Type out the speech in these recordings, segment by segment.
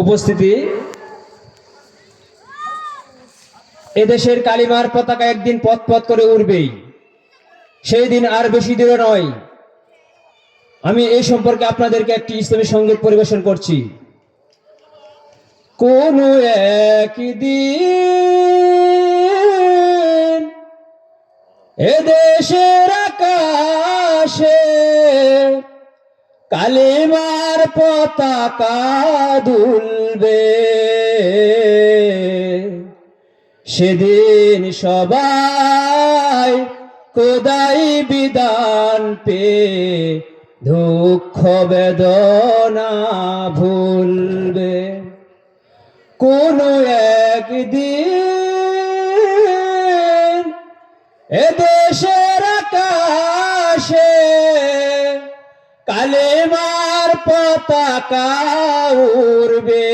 উপস্থিতি, এদেশের কালিমার পতাকা একদিন পথ পথ করে উড়বেই, সেই দিন আর বেশি দূরে নয়। আমি এই সম্পর্কে আপনাদেরকে একটি ইসলামী সঙ্গীত পরিবেশন করছি। কোন একদিন এদেশের আকাশে কালিমার পতাকা দুলবে, সেদিন সবাই খোদাই বিধান পেয়ে দুঃখ বেদনা ভুলবে। কোন একদিন এদেশের আকাশে কালেমার পতাকা উড়বে,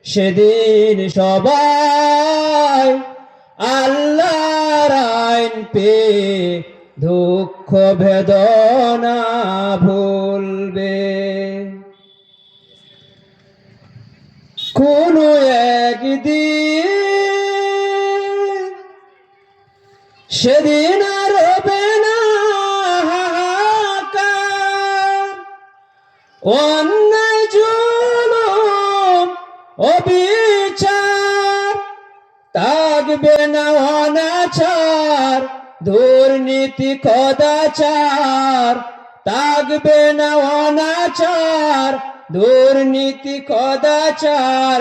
সেদিন সবাই আল্লাহর আইন পেয়ে দুঃখ বেদনা ভুলবে। কোন একদিন সেদিন আর হবে না হাহাকার, অন্যায় জুলুম অবিচার, থাকবে না অনাচার দুর্নীতি কদাচার, থাকবে না অনাচার দুর্নীতি কদাচার,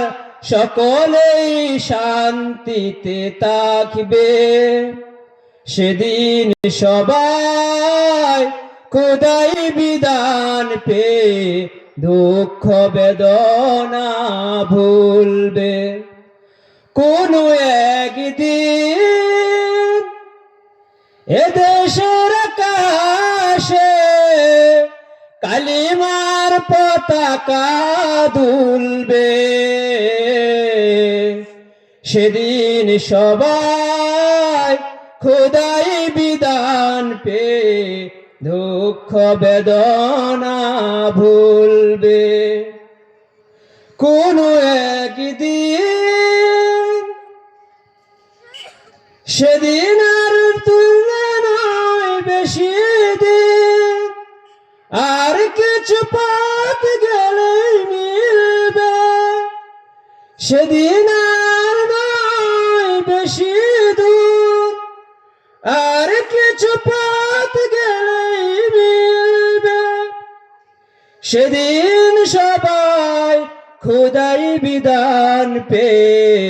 সকলেই শান্তিতে থাকবে, সেদিন সবাই খোদাই বিধান পেয়ে দুঃখ বেদনা ভুলবে। কোন একদিন এদেশের আকাশে কালিমার পতাকা দুলবে, সেদিন সবাই খোদাই বিধান পেয়ে দুঃখ বেদনা ভুলবে। কোন একদিন সেদিন আর তুলবে নয় বেশি দিন, আর কিছু পথ গেলেই মিলবে, সেদিন আর নয় বেশি দূর, আর কিছু পথ গেলেই মিলবে, সেদিন সবাই খোদাই বিধান পেয়ে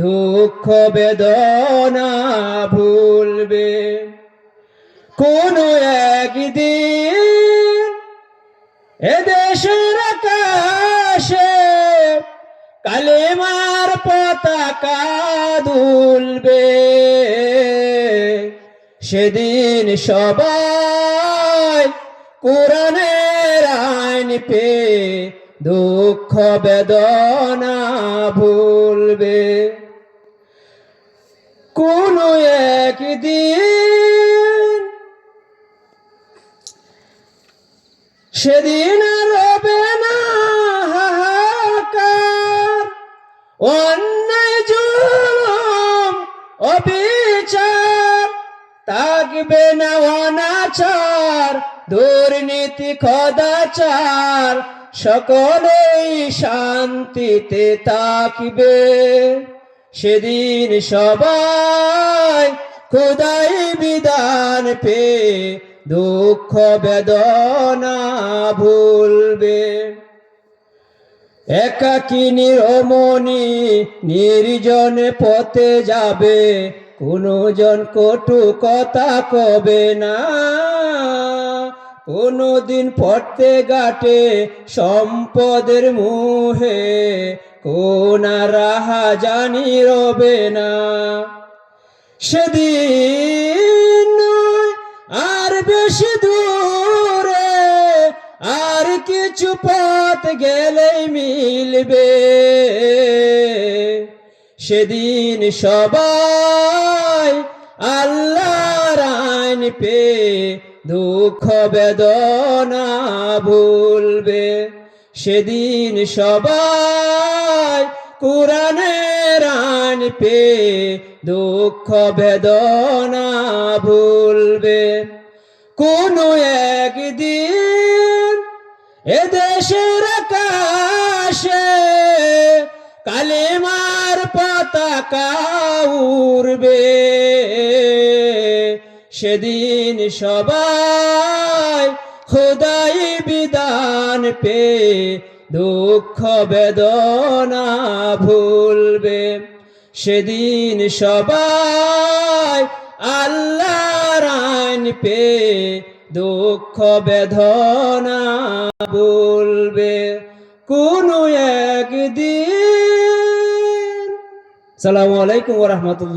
দুঃখ বেদনা ভুলবে। কোন একদিন এদেশের আকাশে কালেমার পতাকা দুলবে, সেদিন সবাই কোরআনের আইন পেয়ে দুঃখ বেদনা ভুলবে। কোন একদিন সেদিন আর হবে না হাহাকার, অন্যায় জুলুম অবিচার, থাকবে না অনাচার দুর্নীতি কদাচার, সকলেই শান্তিতে থাকবে, সেদিন সবাই খোদাই বিধান পেয়ে দুঃখ বেদনা ভুলবে। একাকিনী রমণী নির্জনে পথে যাবে, কোনো জন কটু কথা কবে না, কোনদিন পড়তে ঘাটে সম্পদের মুহে কোন রাহা জানি রবে না, সেদিন আর বেশি দূরে, আর কিছু পথ গেলেই মিলবে, সেদিন সবাই আল্লাহর আইন পেয়ে দুঃখ বেদনা ভুলবে। সেদিন সবাই কোরআনের আইন পেয়ে দুঃখ বেদনা ভুলবে। কোনো একদিন এদেশের আকাশে কালেমার পতাকা উড়বে। সেদিন সবাই খোদাই বিধান পেয়ে দুঃখ বেদনা ভুলবে। সেদিন সবাই আল্লাহর আইন পেয়ে দুঃখ বেদনা ভুলবে কোনো একদিন। আসসালামু আলাইকুম ওয়া রাহমাতুল্লাহ।